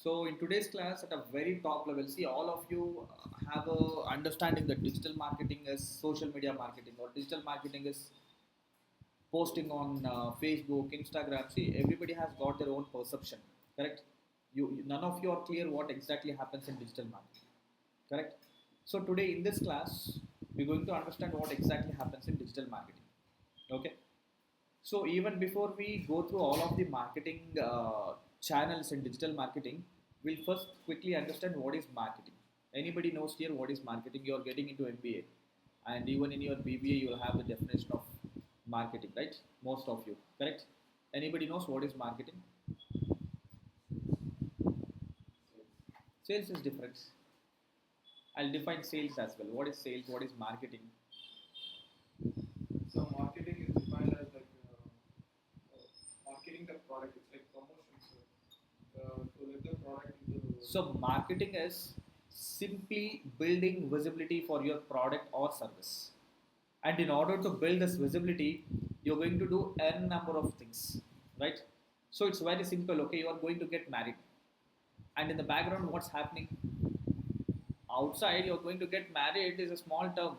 So in today's class, at a very top level, see all of you have a understanding that digital marketing is social media marketing, or digital marketing is posting on Facebook, Instagram. See, everybody has got their own perception, correct? None of you are clear what exactly happens in digital marketing, correct? So today in this class, we're going to understand what exactly happens in digital marketing. Okay. So even before we go through all of the marketing channels in digital marketing, we'll first quickly understand what is marketing. Anybody knows here what is marketing? You're getting into MBA, and even in your BBA, you'll have the definition of marketing, right? Most of you, correct? Anybody knows what is marketing? Sales is different. I'll define sales as well. What is sales? What is marketing? So marketing is defined as like marketing the product. It's like promotion. So to let the product into. So marketing is simply building visibility for your product or service. And in order to build this visibility, you're going to do n number of things, right? So it's very simple. Okay, you are going to get married, and in the background, what's happening outside? You're going to get married is a small term,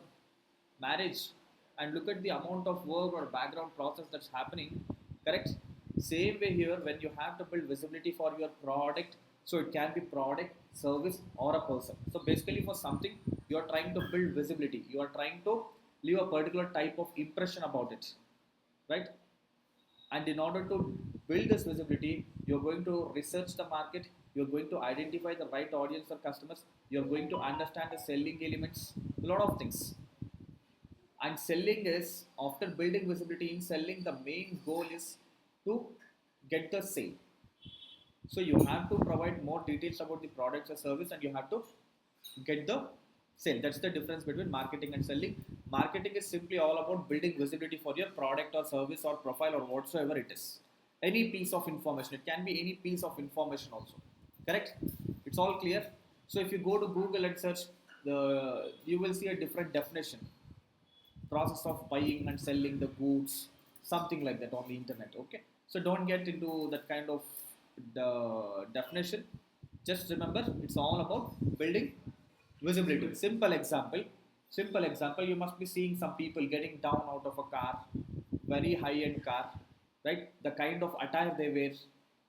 marriage, and look at the amount of work or background process that's happening. Correct. Same way here, when you have to build visibility for your product, so it can be product, service, or a person. So basically, for something, you are trying to build visibility. You are trying to leave a particular type of impression about it, right? And in order to build this visibility, you're going to research the market, you're going to identify the right audience or customers, you're going to understand the selling elements, a lot of things. And selling is, after building visibility in selling, the main goal is to get the sale. So you have to provide more details about the products or service, and you have to get the sale. That's the difference between marketing and selling. Marketing is simply all about building visibility for your product or service or profile or whatsoever it is. Any piece of information. It can be any piece of information also. Correct? It's all clear. So if you go to Google and search, you will see a different definition. Process of buying and selling the goods, something like that on the internet. Okay, so don't get into that kind of the definition. Just remember, it's all about building visibility. Simple example, you must be seeing some people getting down out of a car, very high end car, right? The kind of attire they wear,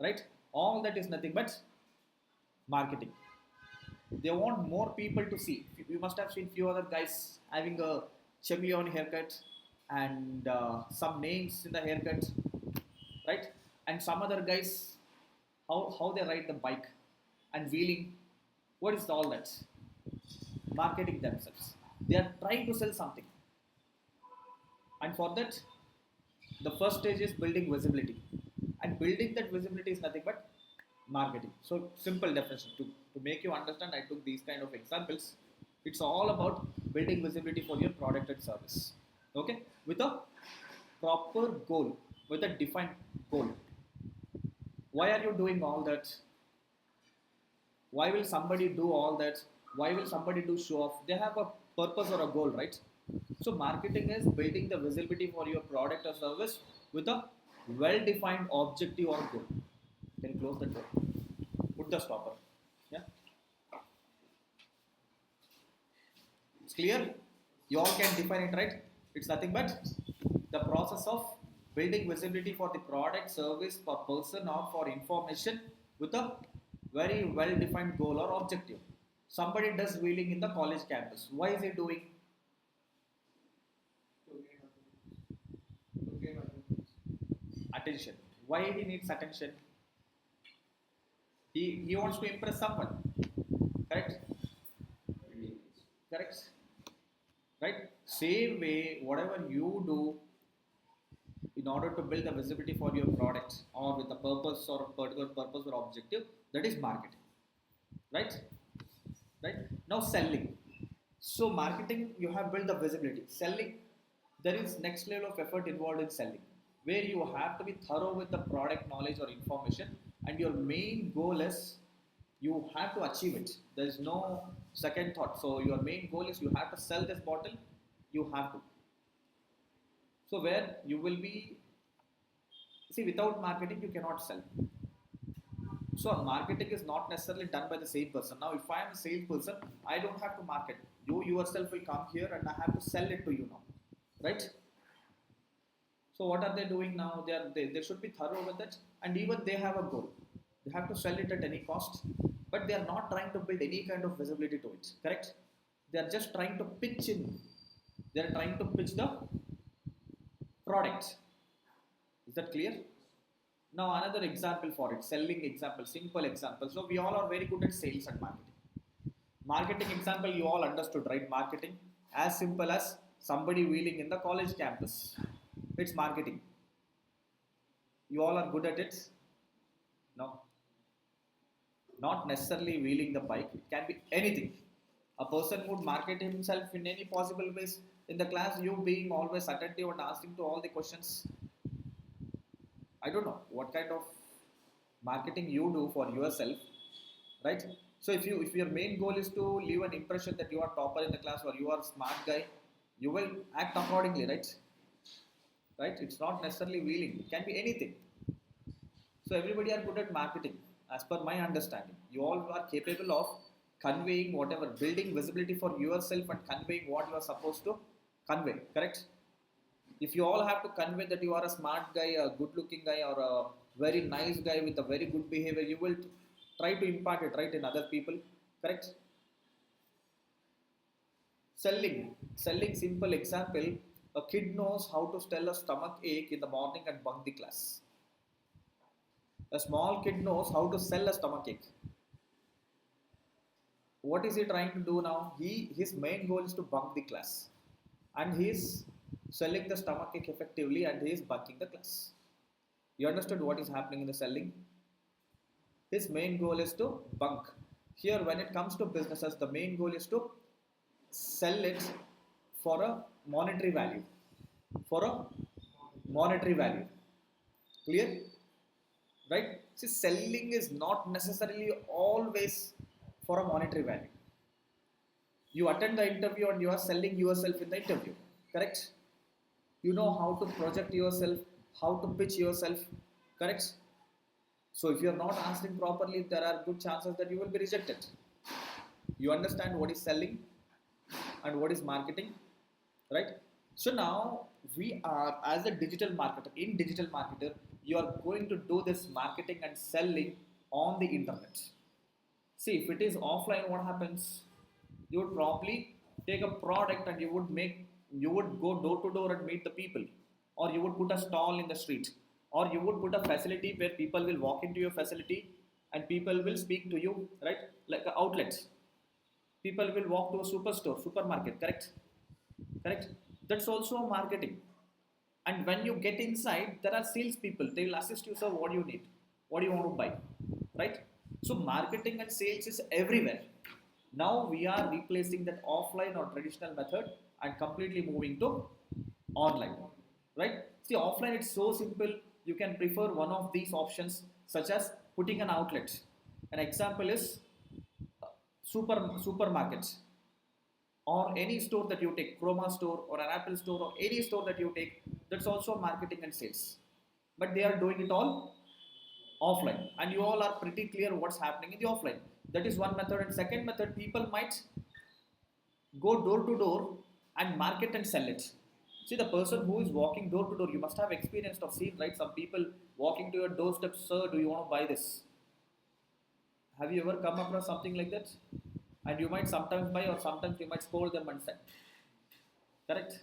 right? All that is nothing but marketing. They want more people to see. You must have seen few other guys having a chameleon haircut and some names in the haircut, right? And some other guys, how they ride the bike and wheeling. What is all that? Marketing themselves. They are trying to sell something, and for that, the first stage is building visibility, and building that visibility is nothing but marketing. So simple definition, to make you understand, I took these kind of examples. It's all about building visibility for your product and service, okay, with a proper goal, with a defined goal. Why are you doing all that? Why will somebody do all that? Why will somebody do show off? They have a purpose or a goal, right? So marketing is building the visibility for your product or service with a well defined objective or goal. Can you close the door? Put the stopper. Yeah. It's clear? You all can define it, right? It's nothing but the process of building visibility for the product, service, per person, or for information with a very well defined goal or objective. Somebody does wheeling in the college campus. Why is he doing? To gain to gain Attention. Why he needs attention? He wants to impress someone. Correct? Correct? Right? Same way, whatever you do in order to build the visibility for your product or with a purpose or a particular purpose or objective, that is marketing. Right? Right? Now selling. So marketing, you have built the visibility. Selling, there is next level of effort involved in selling, where you have to be thorough with the product knowledge or information, and your main goal is you have to achieve it. There is no second thought. So your main goal is you have to sell this bottle. You have to. So where you will be, see, without marketing you cannot sell. So marketing is not necessarily done by the same person. Now, if I am a salesperson, I don't have to market. You yourself will come here and I have to sell it to you now, right? So what are they doing now? They should be thorough with it, and even they have a goal. They have to sell it at any cost, but they are not trying to build any kind of visibility to it. Correct? They are just trying to pitch in. They are trying to pitch the product. Is that clear? Now another example for it, selling example, simple example. So we all are very good at sales and marketing. Marketing example you all understood, right? Marketing as simple as somebody wheeling in the college campus. It's marketing. You all are good at it? No. Not necessarily wheeling the bike. It can be anything. A person would market himself in any possible ways. In the class, you being always attentive and asking to all the questions. I don't know what kind of marketing you do for yourself, right? So if your main goal is to leave an impression that you are topper in the class or you are a smart guy, you will act accordingly, right? Right? It's not necessarily wheeling. It can be anything. So everybody are good at marketing, as per my understanding. You all are capable of conveying whatever, building visibility for yourself and conveying what you are supposed to convey. Correct? If you all have to convey that you are a smart guy, a good looking guy, or a very nice guy with a very good behavior, you will try to impart it right in other people. Correct? Selling simple example, a kid knows how to tell a stomach ache in the morning and bunk the class. A small kid knows how to sell a stomach ache. What is he trying to do now? His main goal is to bunk the class, and he is selling the stomach ache effectively, and he is bunking the class. You understood what is happening in the selling? His main goal is to bunk. Here, when it comes to businesses, the main goal is to sell it for a monetary value. For a monetary value. Clear? Right? See, selling is not necessarily always for a monetary value. You attend the interview and you are selling yourself in the interview. Correct? You know how to project yourself, how to pitch yourself. Correct? So if you are not answering properly, there are good chances that you will be rejected. You understand what is selling and what is marketing, right? So now we are, as a digital marketer, in digital marketer, you are going to do this marketing and selling on the internet. See, if it is offline, what happens? You would probably take a product and you would go door to door and meet the people, or you would put a stall in the street, or you would put a facility where people will walk into your facility and people will speak to you, right? Like an outlet. People will walk to a supermarket, correct? Correct? That's also marketing. And when you get inside, there are salespeople. They will assist you, sir, what do you need? What do you want to buy? Right? So marketing and sales is everywhere. Now we are replacing that offline or traditional method and completely moving to online. Right? See, offline it's so simple. You can prefer one of these options, such as putting an outlet. An example is supermarkets, or any store that you take, Chroma store or an Apple store or any store that you take, that's also marketing and sales. But they are doing it all offline, and you all are pretty clear what's happening in the offline. That is one method. And second method, people might go door to door and market and sell it. See, the person who is walking door to door, you must have experienced or seen, right? Some people walking to your doorstep, sir, do you want to buy this? Have you ever come across something like that? And you might sometimes buy, or sometimes you might scold them and sell. Correct?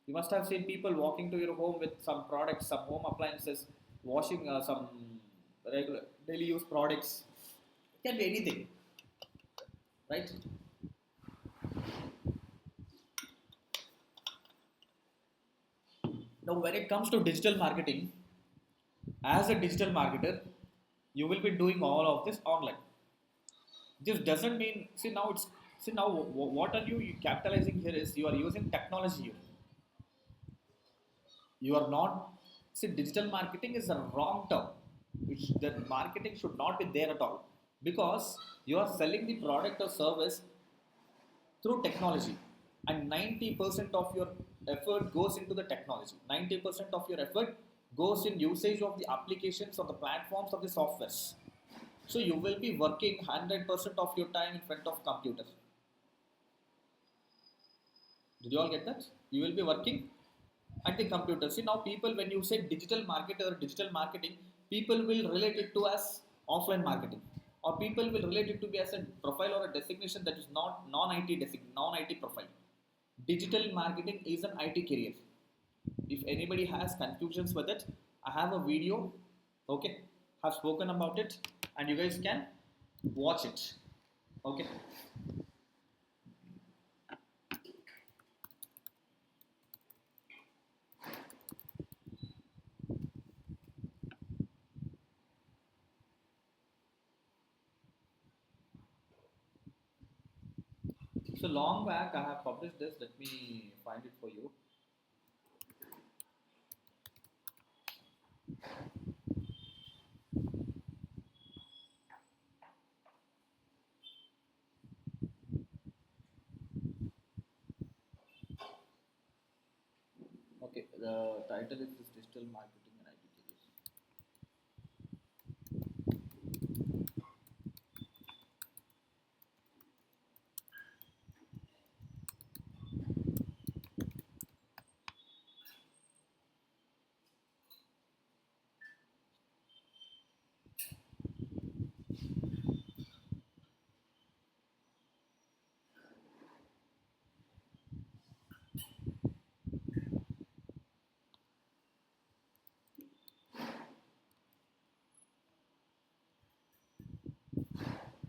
You must have seen people walking to your home with some products, some home appliances, washing some regular daily use products. It can be anything, right? Now, when it comes to digital marketing, as a digital marketer, you will be doing all of this online. This doesn't mean, see now what are you capitalizing here is you are using technology here. You are not, see, digital marketing is a wrong term. The marketing should not be there at all, because you are selling the product or service through technology, and 90% of your effort goes into the technology. 90% of your effort goes in usage of the applications or the platforms of the softwares. So you will be working 100% of your time in front of computer. Did you all get that? You will be working at the computer. See now people, when you say digital marketer, digital marketing, people will relate it to as offline marketing, or people will relate it to be as a profile or a designation that is not non-IT profile. Digital marketing is an IT career. If anybody has confusions with it, I have a video, okay, have spoken about it, and you guys can watch it, okay. So long back I have published this. Let me find it for you. Okay, the title is this digital marketing and IT careers. Oh,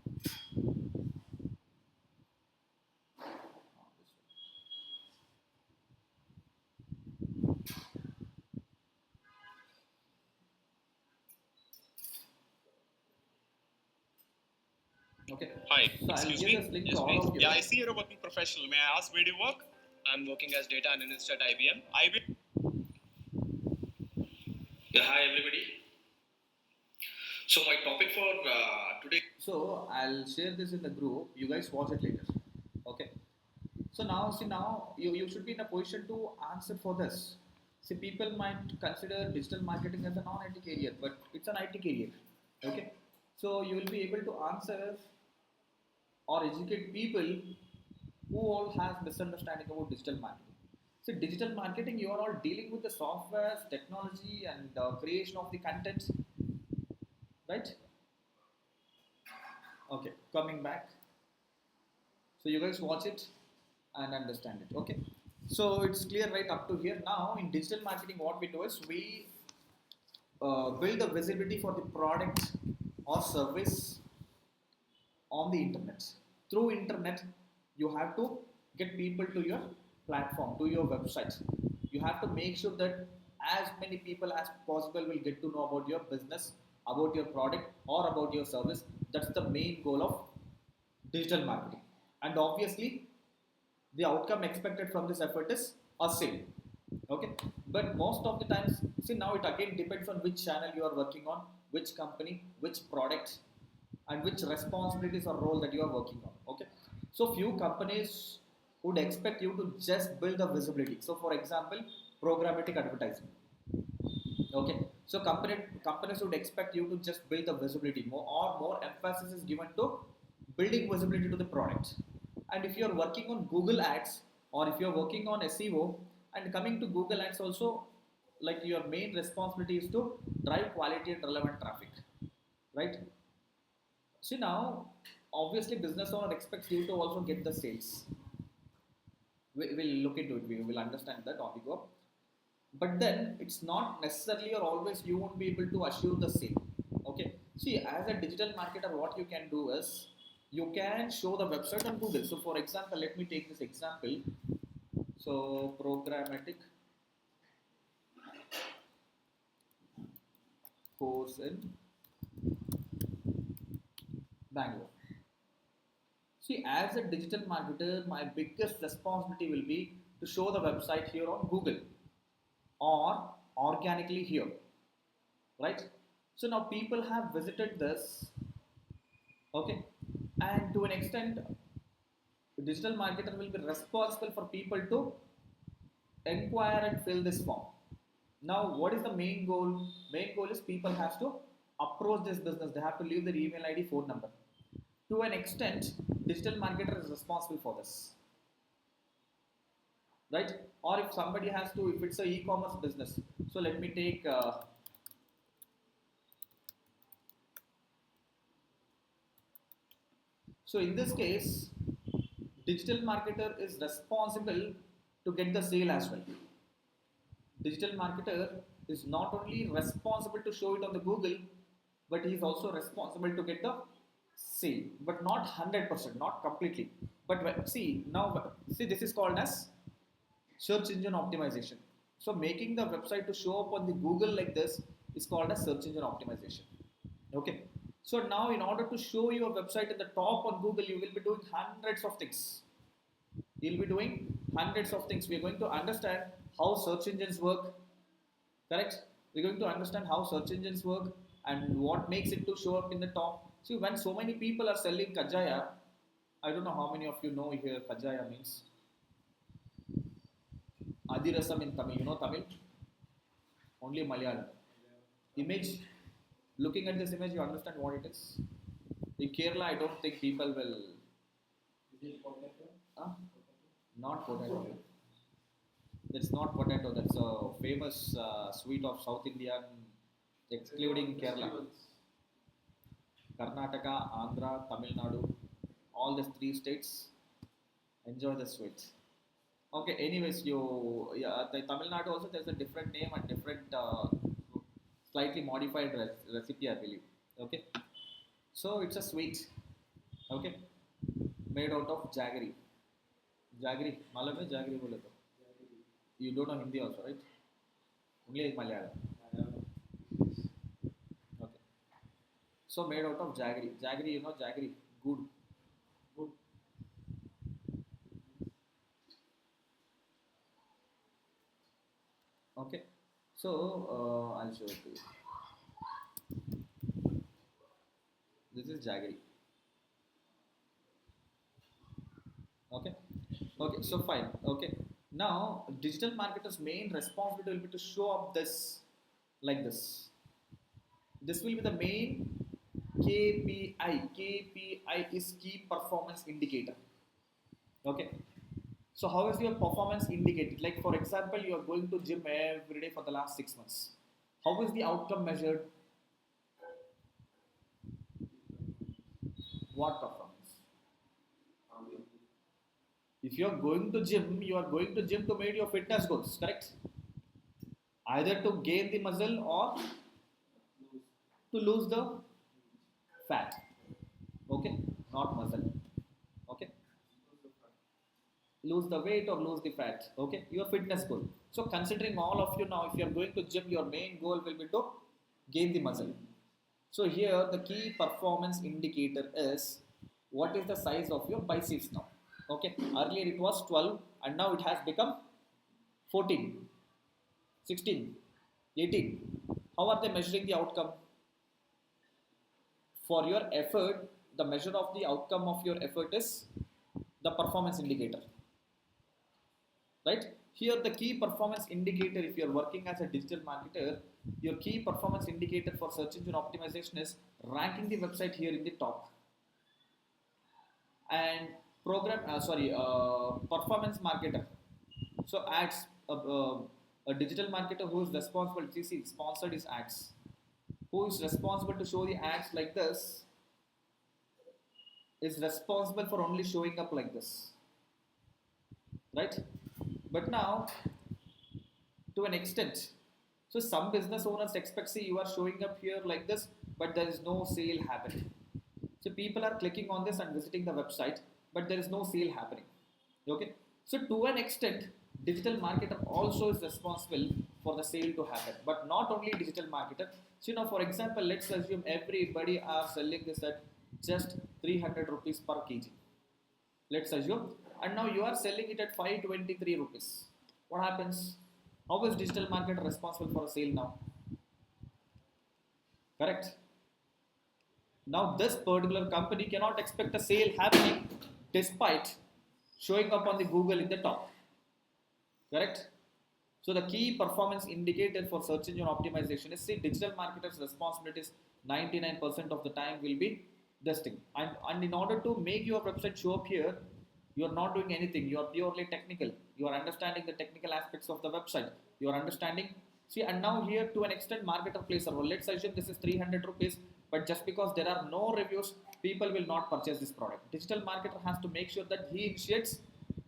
this one. Okay. Hi, So I'll excuse give this me. link to Yes, all please. of you. Yeah, I see you're a working professional. May I ask where do you work? I'm working as data analyst at IBM. Yeah, hi everybody. So my topic for today. So I'll share this in the group. You guys watch it later. Okay. So now, see now you should be in a position to answer for this. See, people might consider digital marketing as a non-IT career, but it's an IT career. Okay. So you will be able to answer or educate people who all has misunderstanding about digital marketing. So digital marketing, you are all dealing with the software, technology, and creation of the content, right? Okay, coming back. So you guys watch it and understand it. Okay. So it's clear right up to here. Now in digital marketing, what we do is we build the visibility for the product or service on the internet. Through internet, you have to get people to your platform, to your website. You have to make sure that as many people as possible will get to know about your business, about your product, or about your service. That's the main goal of digital marketing. And obviously, the outcome expected from this effort is a sale. Okay, but most of the times, see now it again depends on which channel you are working on, which company, which product, and which responsibilities or role that you are working on. Okay, so few companies would expect you to just build the visibility. So for example, programmatic advertising. Okay, so companies would expect you to just build the visibility. More emphasis is given to building visibility to the product. And if you're working on Google Ads, or if you're working on SEO and coming to Google Ads also, like your main responsibility is to drive quality and relevant traffic, right? See now, obviously business owner expects you to also get the sales. We will look into it. We will understand that on the go. But then it's not necessarily or always you won't be able to assure the sale. Okay. See, as a digital marketer, what you can do is you can show the website on Google. So, for example, let me take this example. So, programmatic course in Bangalore. See, as a digital marketer, my biggest responsibility will be to show the website here on Google or organically here, right? So now people have visited this, okay, and to an extent, the digital marketer will be responsible for people to inquire and fill this form. Now, what is the main goal? Main goal is people have to approach this business, they have to leave their email ID, phone number. To an extent, digital marketer is responsible for this, right? Or if somebody has to, if it's a e-commerce business, so let me take so in this case, digital marketer is responsible to get the sale as well. Digital marketer is not only responsible to show it on the Google, but he is also responsible to get the sale, but not 100%, not completely. But see now, see this is called as search engine optimization. So making the website to show up on the Google like this is called as search engine optimization. Okay. So now in order to show your website in the top on Google, you will be doing hundreds of things. You'll be doing hundreds of things. We're going to understand how search engines work, correct? We're going to understand how search engines work and what makes it to show up in the top. See, when so many people are selling Kajaya, I don't know how many of you know here Kajaya means. Adirasam in Tamil. You know Tamil? Only Malayalam. Image. Looking at this image, you understand what it is. In Kerala, I don't think people will. Is it potato? Not potato. That's not potato. That's a famous sweet of South Indian, excluding Kerala. Festivals. Karnataka, Andhra, Tamil Nadu, all these three states enjoy the sweet. Okay, anyways, the Tamil Nadu also there's a different name and different slightly modified recipe, I believe. Okay, so it's a sweet. Okay, made out of jaggery. Jaggery, मालूम है jaggery बोले तो. You don't know Hindi also, right? Only Malayalam. Okay. So made out of jaggery. Jaggery, you know jaggery, good. Good. Okay. So I'll show it to you. This is jaggery. Okay. Okay. So fine. Okay. Now digital marketers' main responsibility will be to show up this like this. This will be the main KPI. KPI is key performance indicator. Okay. So how is your performance indicated? Like for example, you are going to gym every day for the last 6 months. How is the outcome measured? What performance? If you are going to gym, you are going to gym to meet your fitness goals, correct? Either to gain the muscle or to lose the fat. Okay, not muscle. Okay, lose the weight or lose the fat. Okay, your fitness goal. So considering all of you now, if you are going to gym, your main goal will be to gain the muscle. So here the key performance indicator is what is the size of your biceps now. Okay, earlier it was 12 and now it has become 14, 16, 18. How are they measuring the outcome? For your effort, the measure of the outcome of your effort is the performance indicator. Right? Here the key performance indicator, if you are working as a digital marketer, your key performance indicator for search engine optimization is ranking the website here in the top. And performance marketer. So ads, a digital marketer who is responsible, see sponsored is ads. Who is responsible to show the ads like this is responsible for only showing up like this. Right? But now, to an extent, so some business owners expect, see, you are showing up here like this, but there is no sale happening. So people are clicking on this and visiting the website, but there is no sale happening. Okay. So to an extent, digital marketer also is responsible for the sale to happen, but not only digital marketer. So for example, let's assume everybody are selling this at just 300 rupees per kg. Let's assume, and now you are selling it at 523 rupees. What happens? How is digital marketer responsible for a sale now? Correct. Now this particular company cannot expect a sale happening despite showing up on the Google in the top. Correct? So the key performance indicator for search engine optimization is, see, digital marketers' responsibilities 99% of the time will be this thing. And in order to make your website show up here, you are not doing anything. You are purely technical. You are understanding the technical aspects of the website. You are understanding. See, and now here to an extent, marketer plays a role. Let's assume this is 300 rupees, but just because there are no reviews, people will not purchase this product. Digital marketer has to make sure that he initiates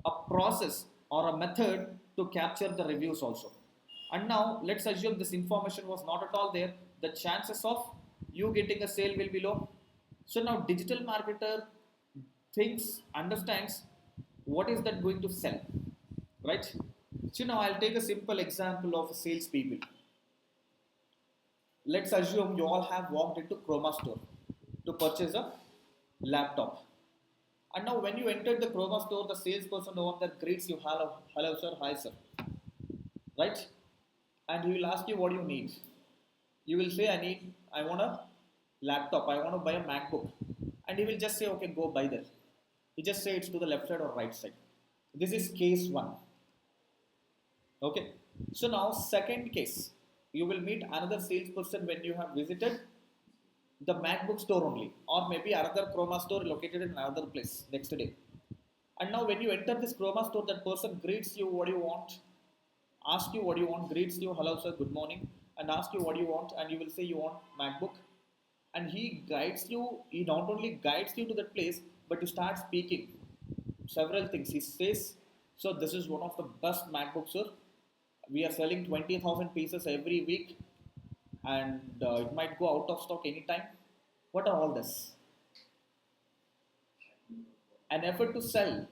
a process or a method to capture the reviews also. And now let's assume this information was not at all there. The chances of you getting a sale will be low. So now digital marketer thinks, understands what is that going to sell, right? So now I'll take a simple example of salespeople. Let's assume you all have walked into Chroma store to purchase a laptop. And now when you enter the Chroma store, the salesperson over there greets you, hello sir, hi sir, right? And he will ask you what do you need. You will say, I want a laptop, I want to buy a MacBook. And he will just say, okay, go buy that. He just say it's to the left side or right side. This is case one. Okay. So now second case, you will meet another salesperson when you have visited the MacBook store only, or maybe another Chroma store located in another place next day. And now when you enter this Chroma store, that person greets you, what do you want? Ask you what you want, greets you, hello sir, good morning, and ask you what you want, and you will say you want MacBook. And he guides you, he not only guides you to that place, but you start speaking several things. He says, so this is one of the best MacBooks, sir. We are selling 20,000 pieces every week, and it might go out of stock anytime. What are all this? An effort to sell.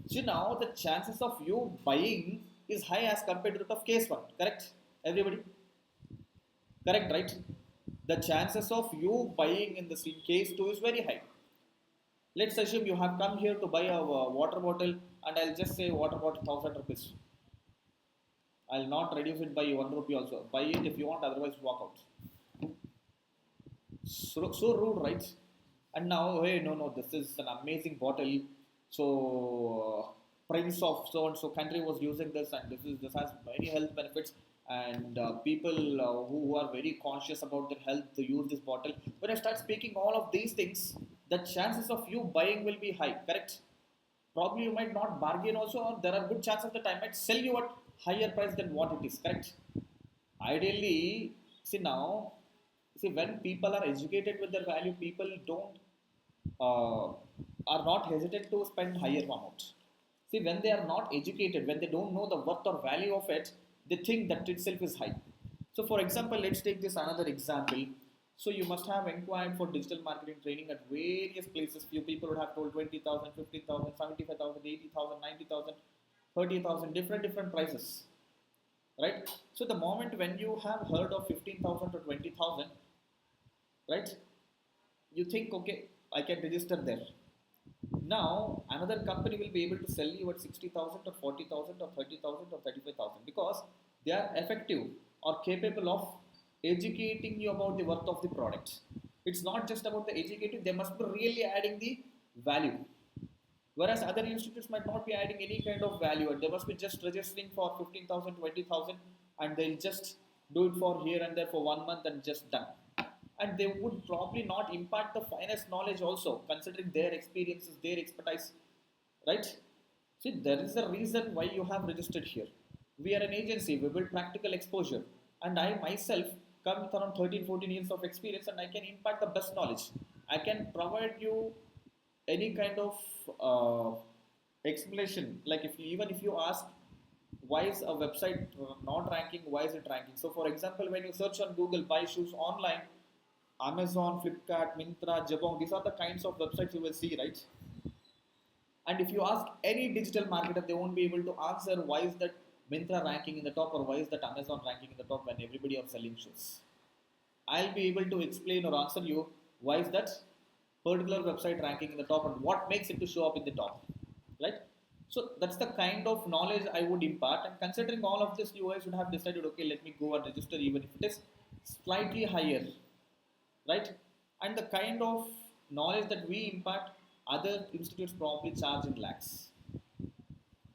So now the chances of you buying is high as compared to that of case one. Correct? Everybody? Correct, right? The chances of you buying in the case 2 is very high. Let's assume you have come here to buy a water bottle, and I'll just say water bottle 1000 rupees. I'll not reduce it by 1 rupee also. Buy it if you want, otherwise walk out. So rude, right? And now, hey, no, this is an amazing bottle. So, Prince of so and so country was using this, and this has many health benefits. And people who are very conscious about their health to use this bottle. When I start speaking all of these things, the chances of you buying will be high. Correct? Probably you might not bargain also, or there are good chances that I might sell you at higher price than what it is. Correct? Ideally, when people are educated with their value, people don't are not hesitant to spend higher amount. See, when they are not educated, when they don't know the worth or value of it, they think that itself is high. So, for example, let's take this another example. So, you must have inquired for digital marketing training at various places. Few people would have told 20,000, 50,000, 75,000, 80,000, 90,000, 30,000, different prices, right? So, the moment when you have heard of 15,000 to 20,000, right, you think, okay, I can register there. Now, another company will be able to sell you at 60,000 or 40,000 or 30,000 or 35,000 because they are effective or capable of educating you about the worth of the product. It's not just about the educating, they must be really adding the value. Whereas other institutes might not be adding any kind of value, and they must be just registering for 15,000, 20,000, and they'll just do it for here and there for 1 month and just done. And they would probably not impart the finest knowledge also, considering their experiences, their expertise, right? See, there is a reason why you have registered here. We are an agency, we build practical exposure, and I myself come with around 13, 14 years of experience, and I can impart the best knowledge. I can provide you any kind of explanation, like even if you ask, why is a website not ranking, why is it ranking? So for example, when you search on Google, buy shoes online, Amazon, Flipkart, Myntra, Jabong, these are the kinds of websites you will see, right? And if you ask any digital marketer, they won't be able to answer why is that Myntra ranking in the top or why is that Amazon ranking in the top when everybody are selling shoes. I'll be able to explain or answer you why is that particular website ranking in the top and what makes it to show up in the top, right? So that's the kind of knowledge I would impart, and considering all of this, you guys would have decided, okay, let me go and register even if it is slightly higher, right? And the kind of knowledge that we impart, other institutes probably charge in lakhs.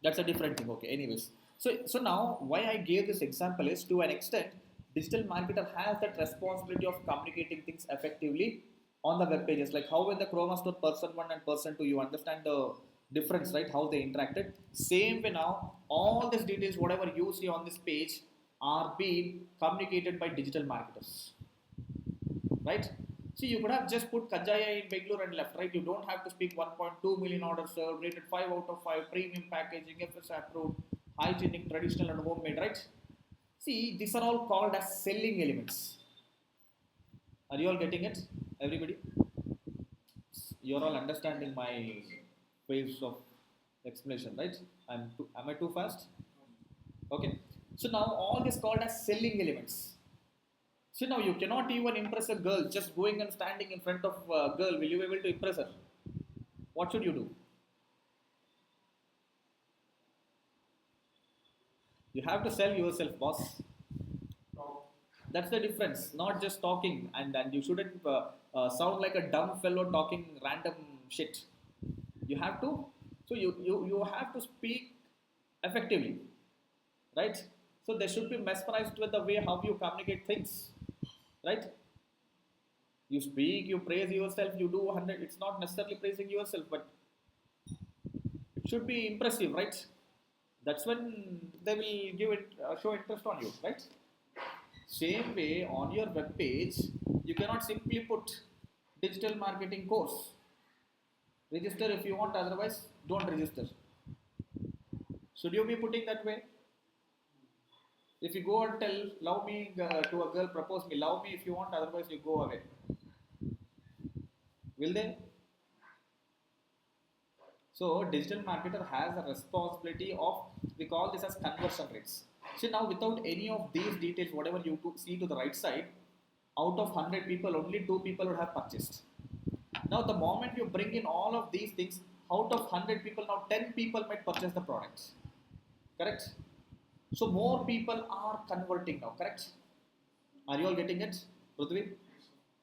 That's a different thing. Okay, anyways, so now why I gave this example is, to an extent, digital marketer has that responsibility of communicating things effectively on the web pages. Like how in the Chroma Store person 1 and person 2, you understand the difference, right? How they interacted. Same way now, all these details, whatever you see on this page, are being communicated by digital marketers, right? See, you could have just put Kajaya in Bangalore and left, right? You don't have to speak 1.2 million orders served, rated 5 out of 5, premium packaging, FS approved, hygienic, traditional, and homemade, right? See, these are all called as selling elements. Are you all getting it? Everybody? You're all understanding my ways of explanation, right? Am I too fast? Okay. So now all this called as selling elements. So now you cannot even impress a girl just going and standing in front of a girl. Will you be able to impress her? What should you do? You have to sell yourself, boss. Talk. That's the difference. Not just talking, and you shouldn't sound like a dumb fellow talking random shit. You have to. So you have to speak effectively, right? So they should be mesmerized with the way how you communicate things, right? You speak, you praise yourself, you do 100. It's not necessarily praising yourself, but it should be impressive, right? That's when they will give it show interest on you, right? Same way on your web page, you cannot simply put digital marketing course. Register if you want, otherwise don't register. Should you be putting that way? If you go and tell love me to a girl, propose me, love me if you want, otherwise you go away, will they? So digital marketer has a responsibility of, we call this as conversion rates. So now without any of these details, whatever you see to the right side, out of 100 people, only 2 people would have purchased. Now the moment you bring in all of these things, out of 100 people, now 10 people might purchase the products. Correct? So more people are converting now, correct? Are you all getting it? Prithvi?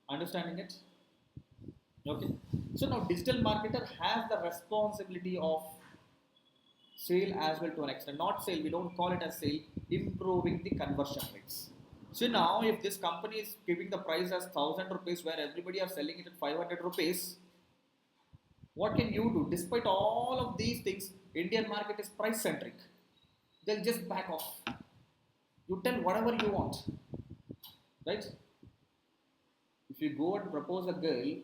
Understanding it? Okay. So now digital marketer has the responsibility of sale as well to an extent. Not sale, we don't call it as sale, improving the conversion rates. So now if this company is giving the price as 1000 rupees where everybody are selling it at 500 rupees, what can you do? Despite all of these things, Indian market is price centric. They'll just back off. You tell whatever you want, right? If you go and propose a girl,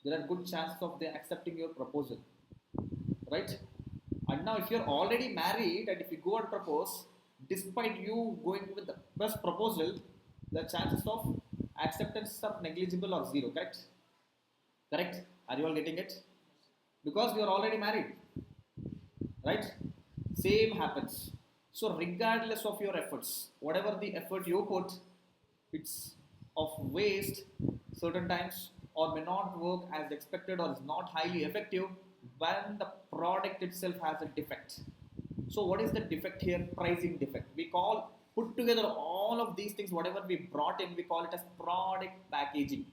there are good chances of they accepting your proposal, right? And now if you're already married and if you go and propose, despite you going with the best proposal, the chances of acceptance are negligible or zero, correct? Correct? Are you all getting it? Because you are already married, right? Same happens. So regardless of your efforts, whatever the effort you put, it's of waste certain times or may not work as expected or is not highly effective when the product itself has a defect. So what is the defect here? Pricing defect. We call, put together all of these things, whatever we brought in, we call it as product packaging.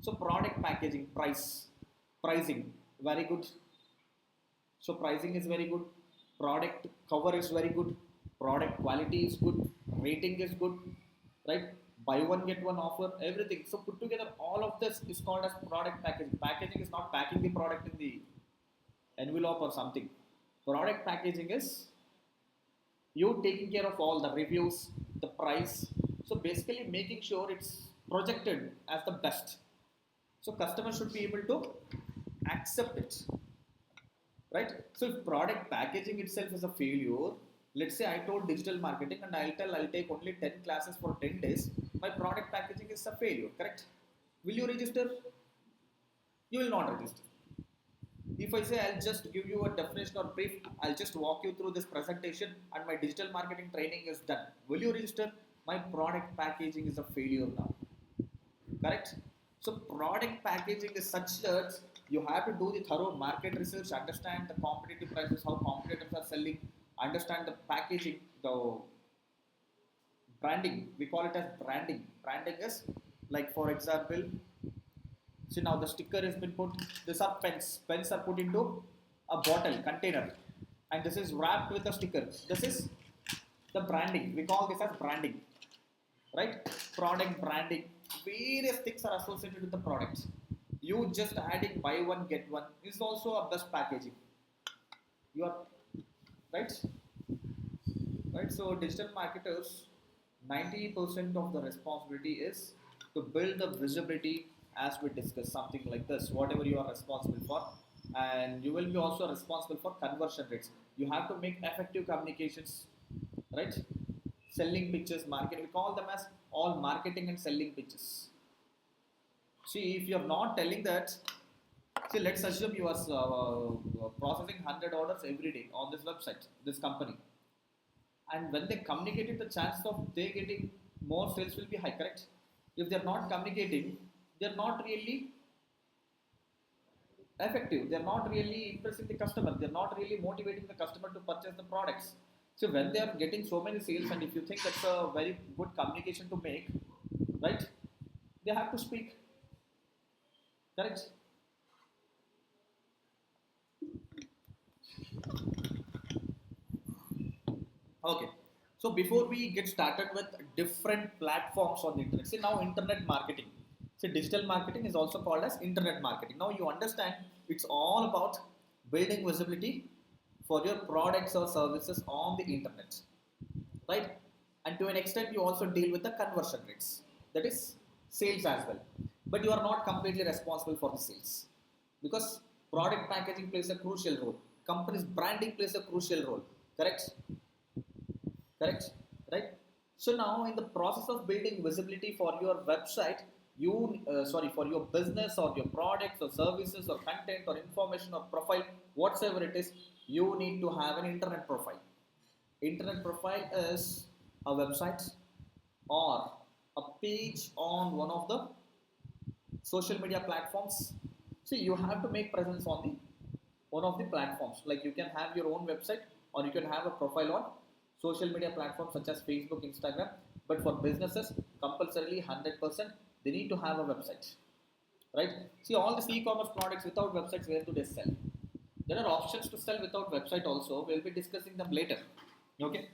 So product packaging, pricing, very good. So pricing is very good, product cover is very good, product quality is good, rating is good, right? Buy one get one offer, everything. So put together all of this is called as product packaging. Packaging is not packing the product in the envelope or something. Product packaging is you taking care of all the reviews, the price. So basically making sure it's projected as the best. So customers should be able to accept it, right? So if product packaging itself is a failure, let's say I told digital marketing and I'll take only 10 classes for 10 days, my product packaging is a failure, correct? Will you register? You will not register. If I say I'll just give you a definition or brief, I'll just walk you through this presentation and my digital marketing training is done, will you register? My product packaging is a failure now, correct? So product packaging is such that you have to do the thorough market research, understand the competitive prices, how competitors are selling, understand the packaging, the branding. We call it as branding. Branding is like, for example, see now the sticker has been put. These are pens. Pens are put into a bottle container, and this is wrapped with a sticker. This is the branding. We call this as branding. right? Product branding, various things are associated with the products. You just adding buy one get one is also a best packaging. You are right, right. So digital marketers, 90% of the responsibility is to build the visibility, as we discussed something like this, whatever you are responsible for. And you will be also responsible for conversion rates. You have to make effective communications, right? Selling pitches, marketing, we call them as all marketing and selling pitches. See, if you're not telling that, see, let's assume you are processing 100 orders every day on this website, this company, and when they communicated, the chance of they getting more sales will be high, correct? If they're not communicating, they're not really effective. They're not really impressing the customer. They're not really motivating the customer to purchase the products. So when they are getting so many sales, and if you think that's a very good communication to make, right? They have to speak, correct? Okay. So before we get started with different platforms on the internet, see now internet marketing. See, digital marketing is also called as internet marketing. Now you understand it's all about building visibility for your products or services on the internet, right? And to an extent, you also deal with the conversion rates, that is sales as well. But you are not completely responsible for the sales, because product packaging plays a crucial role. Company's branding plays a crucial role, correct? Correct, right? So now in the process of building visibility for your website, you sorry, for your business or your products or services or content or information or profile, whatsoever it is, you need to have an internet profile. Internet profile is a website or a page on one of the social media platforms. See, you have to make presence on the one of the platforms. Like you can have your own website, or you can have a profile on social media platforms such as Facebook, Instagram. But for businesses, compulsorily 100% they need to have a website, right? See, all these e-commerce products without websites, where do they sell? There are options to sell without website also. We'll be discussing them later. Okay,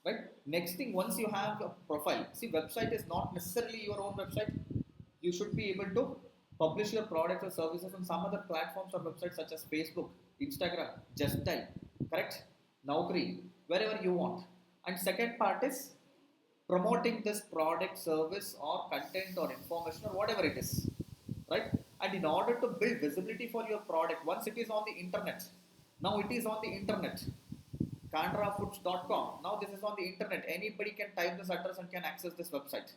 right? Next thing, once you have a profile, see, website is not necessarily your own website. You should be able to publish your products or services on some other platforms or websites such as Facebook, Instagram, Just Dial, correct? Naukri, wherever you want. And second part is promoting this product, service, or content or information or whatever it is, right? And in order to build visibility for your product, once it is on the internet, now it is on the internet, kandrafoods.com, now this is on the internet, anybody can type this address and can access this website,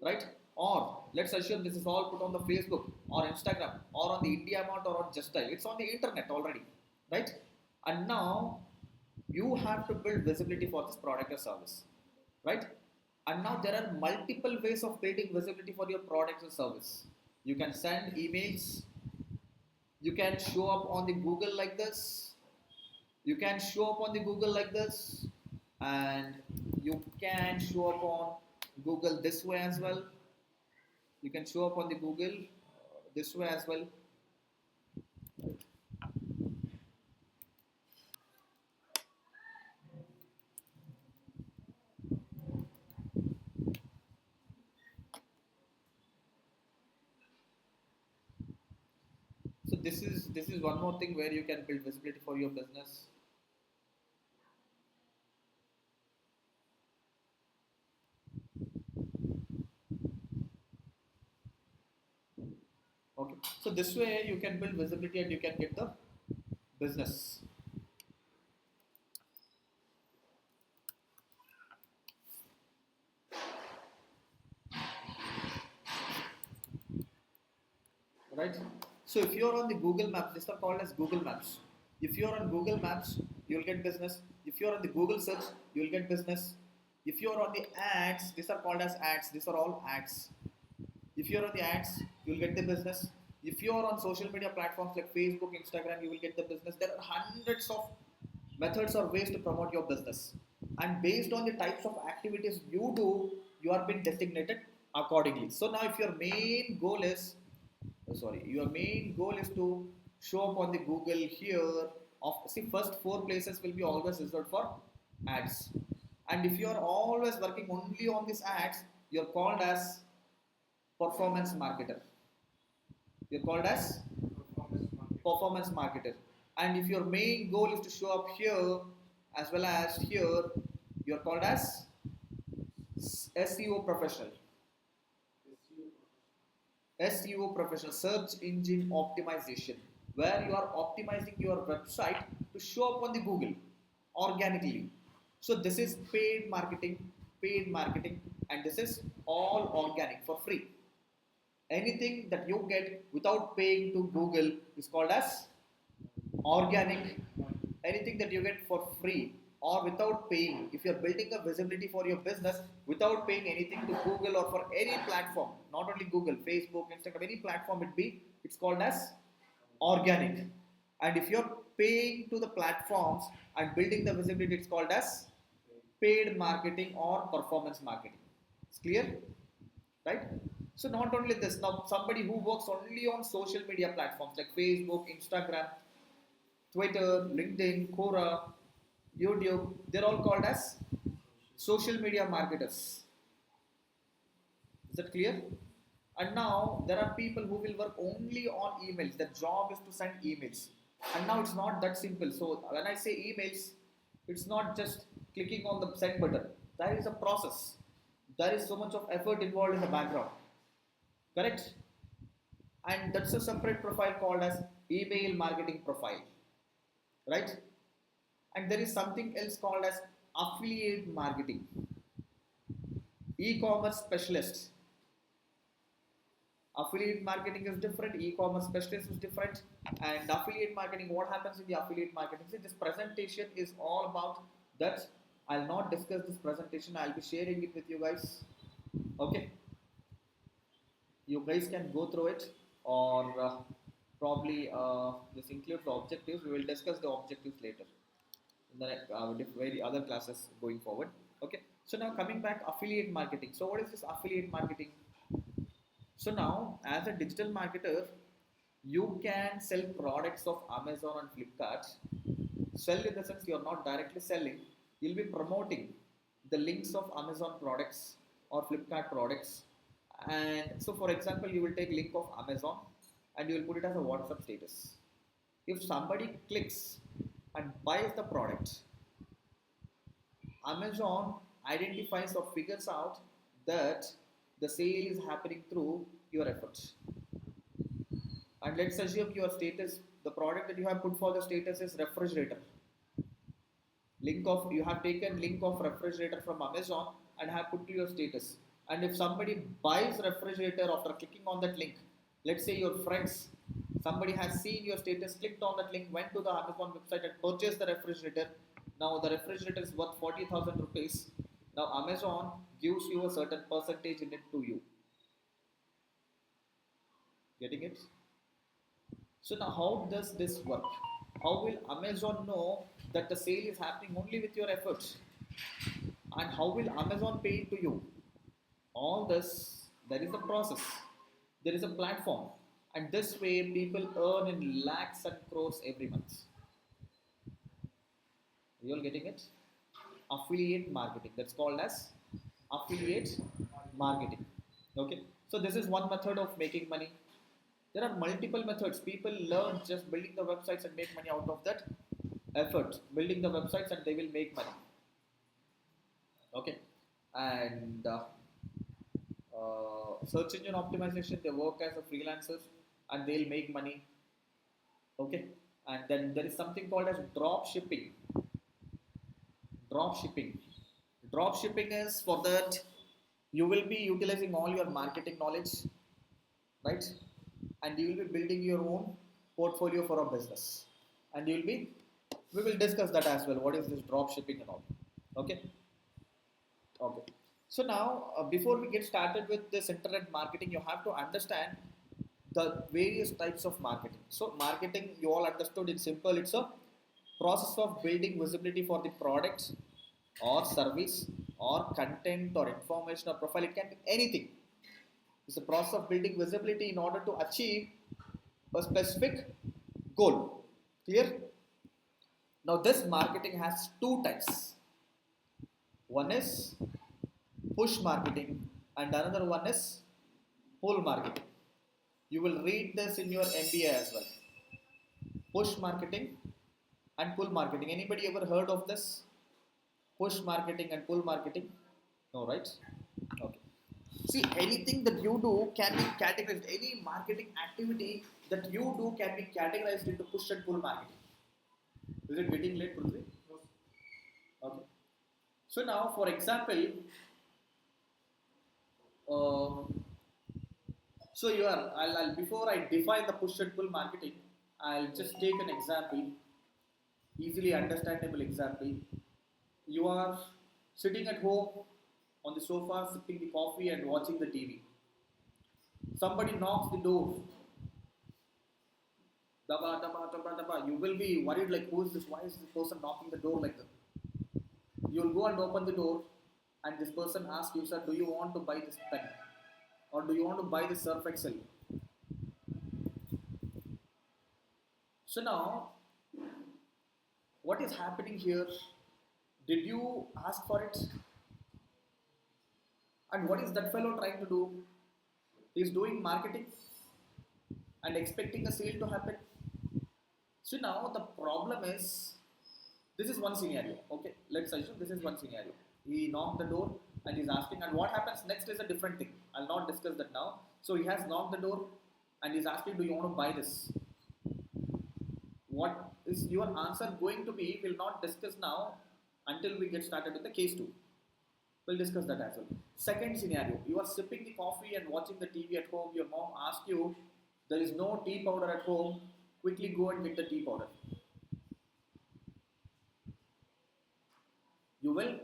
right? Or let's assume this is all put on the Facebook or Instagram or on the India Mart or on Just Dial, it's on the internet already, right? And now you have to build visibility for this product or service, right? And now there are multiple ways of building visibility for your product or service. You can send emails, you can show up on the Google like this, you can show up on the Google like this, and you can show up on Google this way as well. You can show up on the Google this way as well. So this is one more thing where you can build visibility for your business. Okay, so this way you can build visibility and you can get the business. Right? So if you're on the Google Maps, these are called as Google Maps. If you're on Google Maps, you'll get business. If you're on the Google search, you'll get business. If you're on the ads, these are called as ads. These are all ads. If you're on the ads, you'll get the business. If you're on social media platforms like Facebook, Instagram, you will get the business. There are hundreds of methods or ways to promote your business. And based on the types of activities you do, you are being designated accordingly. So now if your main goal is your main goal is to show up on the Google here, of see, first four places will be always reserved for ads. And if you are always working only on these ads, you're called as performance marketer. You're called as performance marketer. And if your main goal is to show up here as well as here, you're called as SEO professional. SEO professional, search engine optimization, where you are optimizing your website to show up on the Google organically. So this is paid marketing, and this is all organic for free. Anything that you get without paying to Google is called as organic. Anything that you get for free or without paying, if you're building a visibility for your business without paying anything to Google or for any platform, not only Google, Facebook, Instagram, any platform it be, it's called as organic. And if you're paying to the platforms and building the visibility, it's called as paid marketing or performance marketing. It's clear, right? So not only this, now somebody who works only on social media platforms like Facebook, Instagram, Twitter, LinkedIn, Quora, YouTube, they're all called as social media marketers. Is that clear? And now there are people who will work only on emails. Their job is to send emails. And now it's not that simple. So when I say emails, it's not just clicking on the send button. There is a process. There is so much of effort involved in the background. Correct? And that's a separate profile called as email marketing profile. Right? And there is something else called as affiliate marketing, e-commerce specialist. Affiliate marketing is different, e-commerce specialist is different. And affiliate marketing, what happens in the affiliate marketing? See, this presentation is all about that. I'll not discuss this presentation, I'll be sharing it with you guys. Okay, you guys can go through it, or probably this includes the objectives. We will discuss the objectives later in the very other classes going forward. Okay, so now coming back, affiliate marketing. So what is this affiliate marketing? So now as a digital marketer, you can sell products of Amazon and Flipkart. Sell in the sense you're not directly selling, you'll be promoting the links of Amazon products or Flipkart products. And so for example, you will take link of Amazon and you will put it as a WhatsApp status. If somebody clicks and buys the product, Amazon identifies or figures out that the sale is happening through your efforts. And let's assume your status, the product that you have put for the status is refrigerator. Link of, you have taken link of refrigerator from Amazon and have put to your status. And if somebody buys refrigerator after clicking on that link, let's say your friends, somebody has seen your status, clicked on that link, went to the Amazon website and purchased the refrigerator. Now the refrigerator is worth 40,000 rupees. Now Amazon gives you a certain percentage in it to you. Getting it? So now how does this work? How will Amazon know that the sale is happening only with your efforts? And how will Amazon pay it to you? All this, there is a process. There is a platform. And this way people earn in lakhs and crores every month. You all getting it? Affiliate marketing. That's called as affiliate marketing. Okay. So this is one method of making money. There are multiple methods. People learn just building the websites and make money out of that effort. Building the websites and they will make money. Okay. And search engine optimization, they work as a freelancers and they'll make money. Okay. And then there is something called as drop shipping. Drop shipping. Drop shipping is for that you will be utilizing all your marketing knowledge, right? And you will be building your own portfolio for a business. And we will discuss that as well. What is this drop shipping and all? Okay. Okay. So now, before we get started with this internet marketing, you have to understand the various types of marketing. So marketing, you all understood, it's simple. It's a process of building visibility for the product or service or content or information or profile. It can be anything. It's a process of building visibility in order to achieve a specific goal. Clear? Now this marketing has two types. One is push marketing and another one is pull marketing. You will read this in your MBA as well. Push marketing and pull marketing. Anybody ever heard of this? Push marketing and pull marketing? No, right? Okay. See, anything that you do can be categorized. Any marketing activity that you do can be categorized into push and pull marketing. Is it getting late, Prithvi? Okay. So now, for example, uh, so you are. I'll before I define the push and pull marketing, I'll just take an example, easily understandable example. You are sitting at home on the sofa, sipping the coffee and watching the TV. Somebody knocks the door. Daba, daba, daba, daba. You will be worried like, who is this? Why is this person knocking the door like that? You'll go and open the door, and this person asks you, sir, do you want to buy this pen? Or do you want to buy this Surf Excel? So now, what is happening here? Did you ask for it? And what is that fellow trying to do? He's doing marketing and expecting a sale to happen. So now the problem is, this is one scenario. Okay, let's assume this is one scenario. He knocked the door and he's asking, and what happens next is a different thing. I'll not discuss that now. So he has knocked the door and he's asking, do you want to buy this? What is your answer going to be? We'll not discuss now until we get started with the case 2. We'll discuss that as well. Second scenario, you are sipping the coffee and watching the TV at home. Your mom asks you, there is no tea powder at home. Quickly go and get the tea powder. You will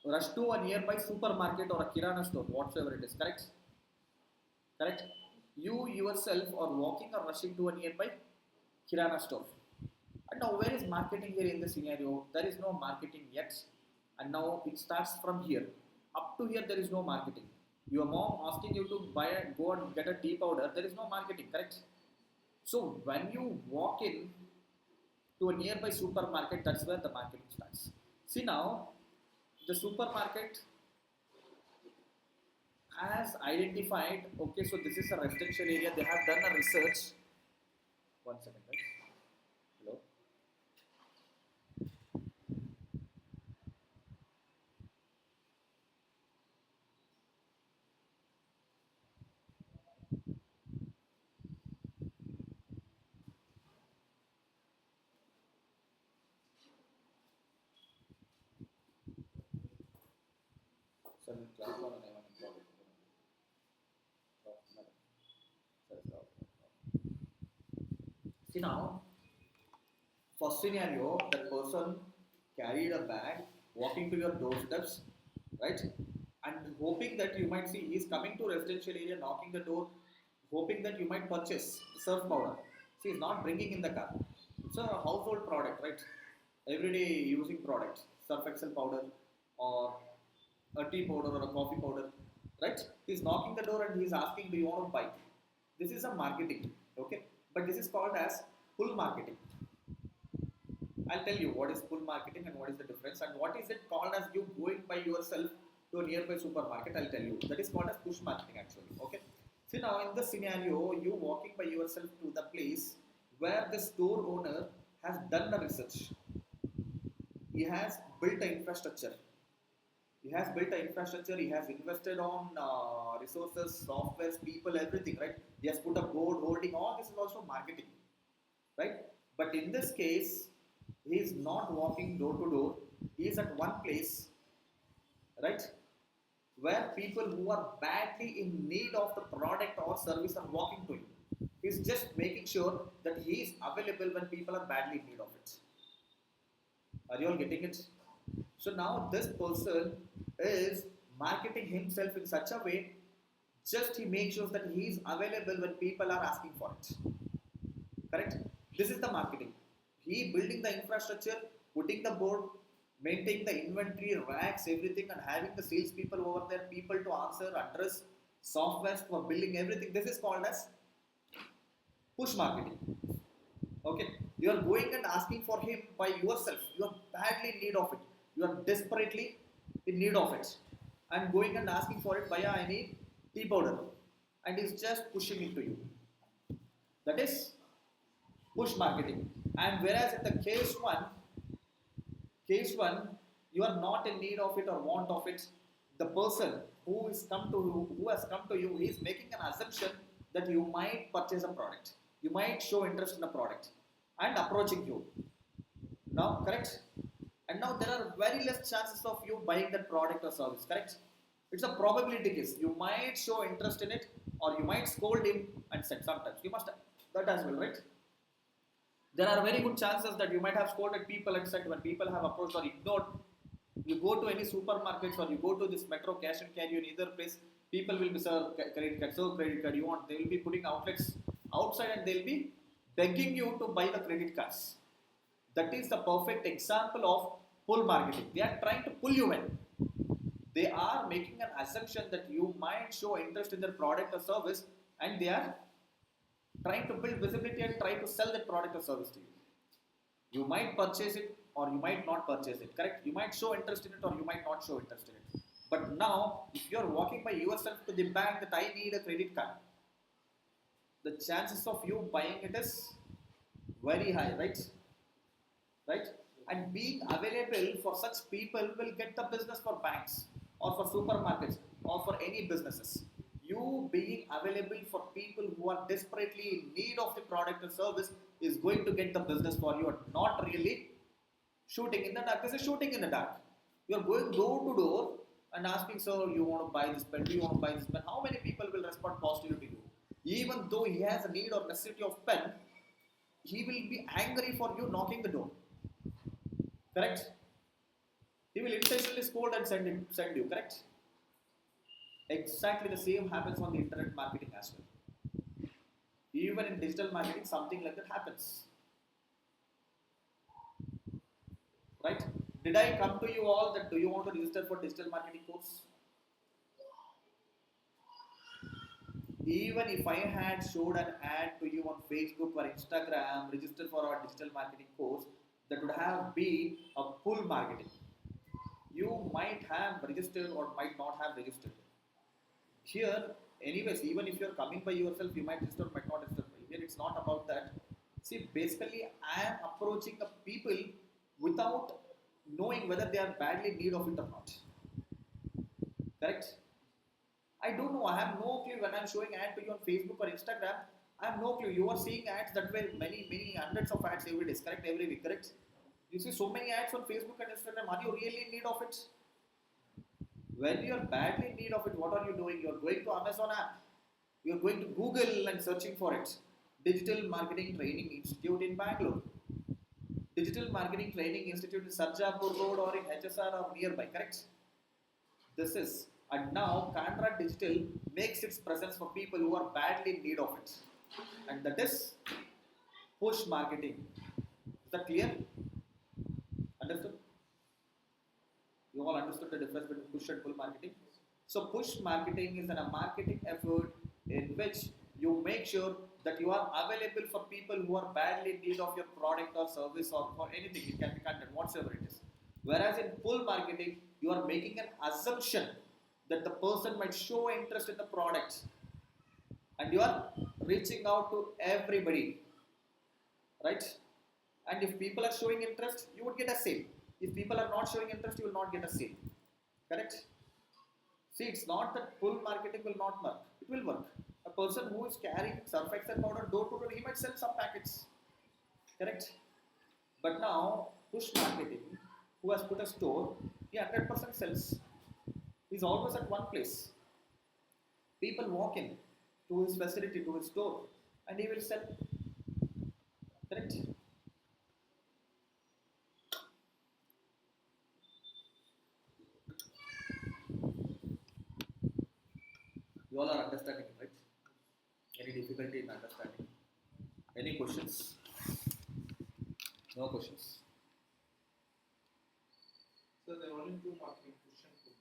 rush to a nearby supermarket or a kirana store, whatsoever it is, correct? Correct? You yourself are walking or rushing to a nearby kirana store. And now where is marketing here in this scenario? There is no marketing yet. And now it starts from here. Up to here there is no marketing. Your mom asking you to go and get a tea powder, there is no marketing, correct? So when you walk in to a nearby supermarket, that's where the marketing starts. See now, the supermarket has identified, okay, so this is a residential area, they have done a research. One second, right? Hello? Sir, class one and I want to see now, first scenario, that person carried a bag, walking to your doorsteps, right? And hoping that you might see he's coming to residential area, knocking the door, hoping that you might purchase surf powder. See, he's not bringing in the car. It's a household product, right? Everyday using product, surf excel powder or a tea powder or a coffee powder, right? He's knocking the door and he's asking, do you want to buy? This is a marketing, okay? But this is called as pull marketing. I'll tell you what is pull marketing and what is the difference and what is it called as you going by yourself to a nearby supermarket. I'll tell you. That is called as push marketing actually. Okay. See now in this scenario, you walking by yourself to the place where the store owner has done the research. He has built the infrastructure. He has built the infrastructure. He has invested on resources, softwares, people, everything. Right. He has put a board holding. All this is also marketing. Right. But in this case, he is not walking door to door. He is at one place, right, where people who are badly in need of the product or service are walking to him. He is just making sure that he is available when people are badly in need of it. Are you all getting it? So now this person is marketing himself in such a way, just he makes sure that he is available when people are asking for it. Correct? This is the marketing. He building the infrastructure, putting the board, maintaining the inventory, racks, everything, and having the salespeople over there, people to answer, address, software for building everything. This is called as push marketing. Okay, you are going and asking for him by yourself. You are badly in need of it. You are desperately in need of it, and going and asking for it via I need tea powder, and he's just pushing it to you. That is push marketing. And whereas in the case one, you are not in need of it or want of it. The person who has come to you, is making an assumption that you might purchase a product, you might show interest in a product, and approaching you. Now, correct? And now there are very less chances of you buying that product or service, correct? It's a probability case. You might show interest in it, or you might scold him and said sometimes. You must that as well, right? There are very good chances that you might have scolded people and said when people have approached or ignored. You go to any supermarkets or you go to this metro cash and carry in either place, people will be sir credit card you want. They will be putting outlets outside and they'll be begging you to buy the credit cards. That is the perfect example of pull marketing. They are trying to pull you in. They are making an assumption that you might show interest in their product or service, and they are trying to build visibility and try to sell that product or service to you. You might purchase it or you might not purchase it, correct? You might show interest in it or you might not show interest in it. But now, if you are walking by yourself to the bank that I need a credit card, the chances of you buying it is very high, right? Right? And being available for such people will get the business for banks or for supermarkets or for any businesses. You being available for people who are desperately in need of the product or service is going to get the business for you, and not really shooting in the dark. This is shooting in the dark. You are going door to door and asking, sir, you want to buy this pen? Do you want to buy this pen? How many people will respond positively to you? Even though he has a need or necessity of pen, he will be angry for you knocking the door. Correct? He will intentionally scold and send you, correct? Exactly the same happens on the internet marketing as well. Even in digital marketing, something like that happens. Right? Did I come to you all that do you want to register for digital marketing course? Even if I had showed an ad to you on Facebook or Instagram, register for our digital marketing course, that would have been a pull marketing. You might have registered or might not have registered. Here, anyways, even if you're coming by yourself, you might register or might not register. Here, it's not about that. See, basically, I am approaching the people without knowing whether they are badly in need of it or not. Correct? I don't know. I have no clue when I'm showing ad to you on Facebook or Instagram. I have no clue. You are seeing ads that were many hundreds of ads every day, correct? Every week, correct? You see so many ads on Facebook and Instagram. Are you really in need of it? When you are badly in need of it, what are you doing? You are going to Amazon app. You are going to Google and searching for it. Digital Marketing Training Institute in Bangalore. Digital Marketing Training Institute in Sarjapur Road or in HSR or nearby, correct? This is, and now Canara Digital makes its presence for people who are badly in need of it. And that is push marketing. Is that clear? Understood? You all understood the difference between push and pull marketing? So push marketing is a marketing effort in which you make sure that you are available for people who are badly in need of your product or service or for anything. It can be content, whatsoever it is. Whereas in pull marketing, you are making an assumption that the person might show interest in the product, and you are reaching out to everybody, right? And if people are showing interest, you would get a sale. If people are not showing interest, you will not get a sale. Correct? See, it's not that pull marketing will not work. It will work. A person who is carrying surf excel powder door to door, he might sell some packets. Correct? But now, push marketing, who has put a store, he 100% sells. He's always at one place. People walk in to his facility, to his store, and he will sell. Correct? You all are understanding it, right? Any difficulty in understanding? Any questions? No questions. So there are only two marketing, push and pull.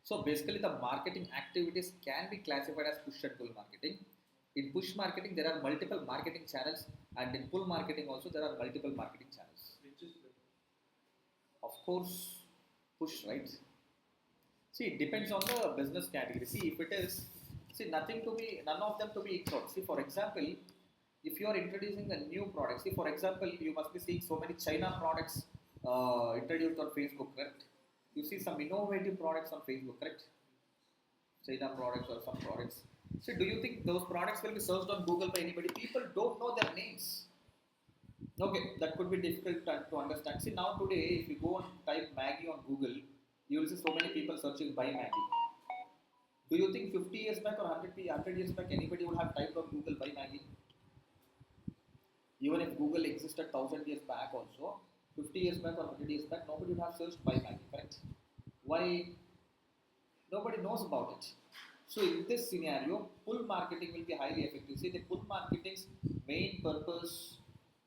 So basically the marketing activities can be classified as push and pull marketing. In push marketing there are multiple marketing channels, and in pull marketing also there are multiple marketing channels. Which is better? Of course push, right? See, it depends on the business category. See, if it is, see, nothing to be, none of them to be ignored. See, for example, if you are introducing a new product, see, for example, you must be seeing so many China products introduced on Facebook, correct? You see some innovative products on Facebook, correct? China products or some products. So, do you think those products will be searched on Google by anybody? People don't know their names. Okay, that could be difficult to understand. See, now today, if you go and type Maggie on Google, you will see so many people searching by Maggie. Do you think 50 years back or 100 years back anybody would have typed on Google by Maggie? Even if Google existed 1000 years back also, 50 years back or 100 years back, nobody would have searched by Maggie, correct? Why? Nobody knows about it. So in this scenario, pull marketing will be highly effective. See, the pull marketing's main purpose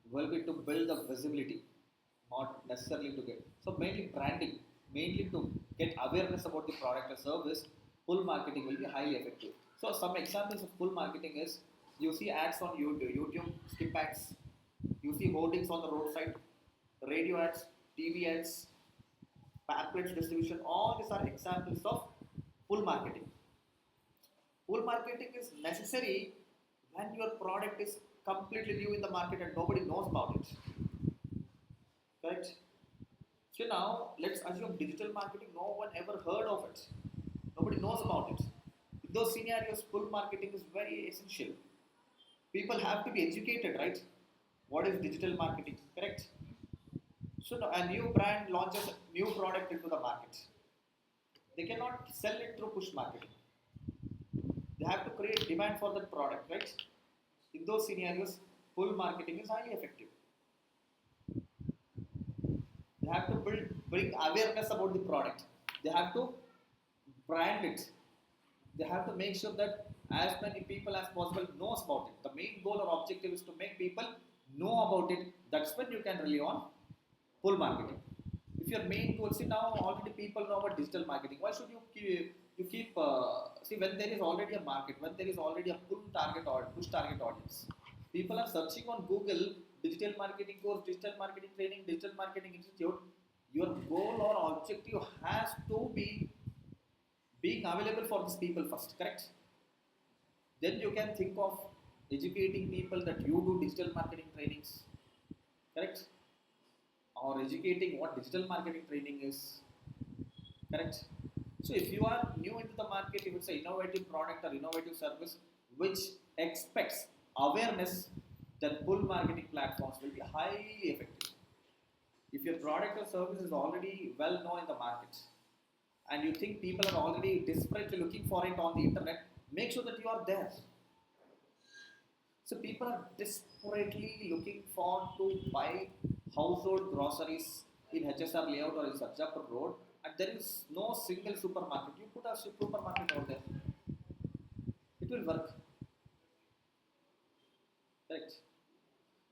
will be to build the visibility, not necessarily to get. So mainly branding, mainly to get awareness about the product or service, pull marketing will be highly effective. So some examples of pull marketing is you see ads on YouTube, skip ads, you see hoardings on the roadside, radio ads, TV ads, pamphlets distribution, all these are examples of pull marketing. Pull marketing is necessary when your product is completely new in the market and nobody knows about it. Correct? So now let's assume digital marketing, no one ever heard of it. Nobody knows about it. In those scenarios, pull marketing is very essential. People have to be educated, right? What is digital marketing? Correct? So now a new brand launches a new product into the market. They cannot sell it through push marketing. They have to create demand for that product, right? In those scenarios, pull marketing is highly effective. They have to bring awareness about the product. They have to brand it. They have to make sure that as many people as possible knows about it. The main goal or objective is to make people know about it. That's when you can rely on pull marketing. If your main goal, see now already people know about digital marketing. Why should you keep see when there is already a market, when there is already a push target audience, people are searching on Google digital marketing course, digital marketing training, digital marketing institute. Your goal or objective has to be being available for these people first, correct? Then you can think of educating people that you do digital marketing trainings, correct? Or educating what digital marketing training is, correct? So if you are new into the market, if it's an innovative product or innovative service which expects awareness, then pull marketing platforms will be highly effective. If your product or service is already well known in the market and you think people are already desperately looking for it on the internet, make sure that you are there. So people are desperately looking for to buy household groceries in HSR layout or in Sarjapur road, and there is no single supermarket. You put a supermarket out there, it will work. Correct.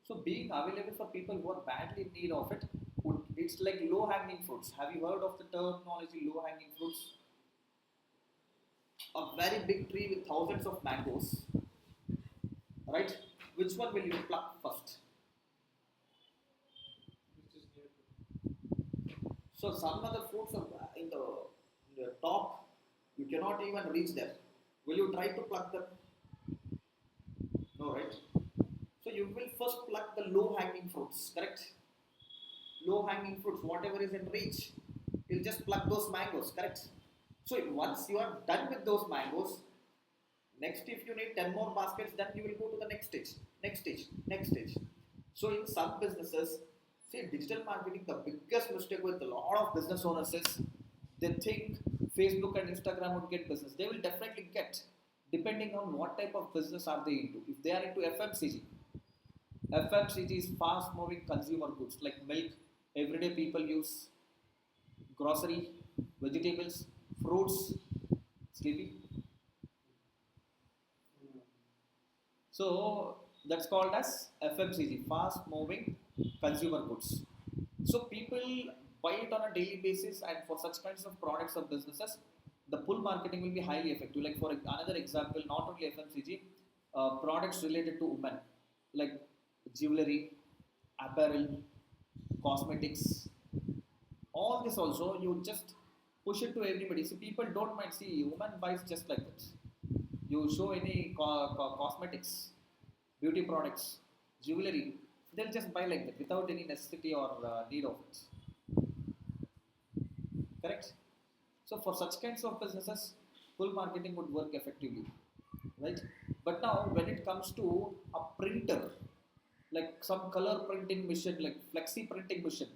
So being available for people who are badly in need of it, it's like low hanging fruits. Have you heard of the terminology low hanging fruits? A very big tree with thousands of mangoes, right? Which one will you pluck first? Which is near to. So some other fruits are in the top, you cannot even reach there. Will you try to pluck them? No, right? So you will first pluck the low hanging fruits, correct? Low hanging fruits, whatever is in reach, you'll just pluck those mangoes, correct? So once you are done with those mangoes, next if you need 10 more baskets, then you will go to the next stage, next stage, next stage. So in some businesses, see digital marketing, the biggest mistake with a lot of business owners is they think Facebook and Instagram would get business. They will definitely get, depending on what type of business are they into. If they are into FMCG is fast moving consumer goods like milk, everyday people use, grocery, vegetables, fruits, sleepy. So that's called as FMCG, fast moving consumer goods. So people buy it on a daily basis, and for such kinds of products or businesses, the pull marketing will be highly effective. Like for another example, not only FMCG, products related to women, like jewelry, apparel, cosmetics, all this also you just push it to everybody. See, people don't mind. See, woman buys just like that. You show any cosmetics, beauty products, jewelry, they'll just buy like that without any necessity or need of it. Correct? So for such kinds of businesses, full marketing would work effectively, right? But now when it comes to a printer, like some color printing machine, like flexi printing machine,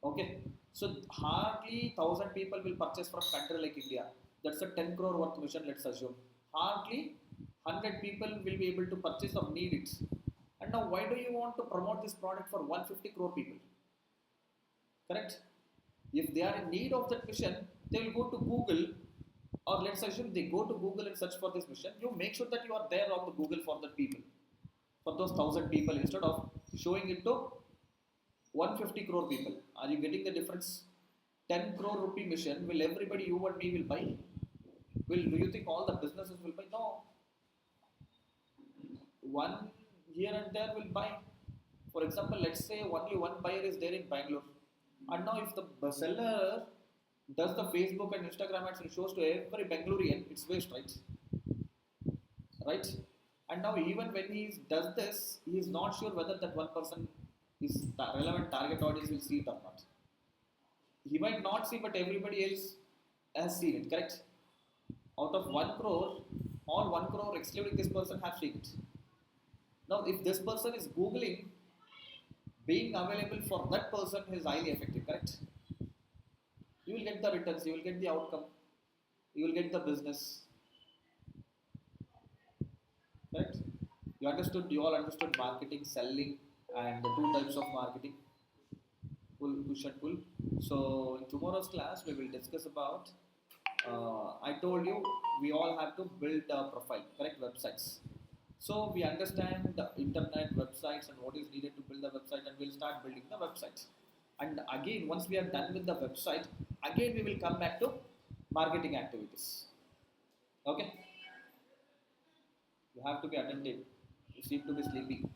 okay, so hardly 1,000 people will purchase from country like India. That's a 10 crore worth machine, let's assume. Hardly 100 people will be able to purchase or need it. And now why do you want to promote this product for 150 crore people? Correct? If they are in need of that mission, they will go to Google, or let's assume they go to Google and search for this mission. You make sure that you are there on the Google for the people, for those 1,000 people, instead of showing it to 150 crore people. Are you getting the difference? 10 crore rupee mission, will everybody, you and me, will buy? Do you think all the businesses will buy? No. One here and there will buy. For example, let's say only one buyer is there in Bangalore. And now if the seller does the Facebook and Instagram ads and shows to every Bangalorean, it's waste, right? Right? And now even when he does this, he is not sure whether that one person is the relevant target audience will see it or not. He might not see, but everybody else has seen it, correct? Out of 1 crore, all 1 crore excluding this person have seen it. Now if this person is Googling, being available for that person is highly effective, correct? You will get the returns, you will get the outcome, you will get the business, correct? You all understood marketing, selling, and the two types of marketing, push and pull. So in tomorrow's class, we will discuss about, I told you, we all have to build a profile, correct, websites. So we understand the internet websites and what is needed to build the website, and we'll start building the website. And again, once we are done with the website, again we will come back to marketing activities. Okay? You have to be attentive. You seem to be sleeping.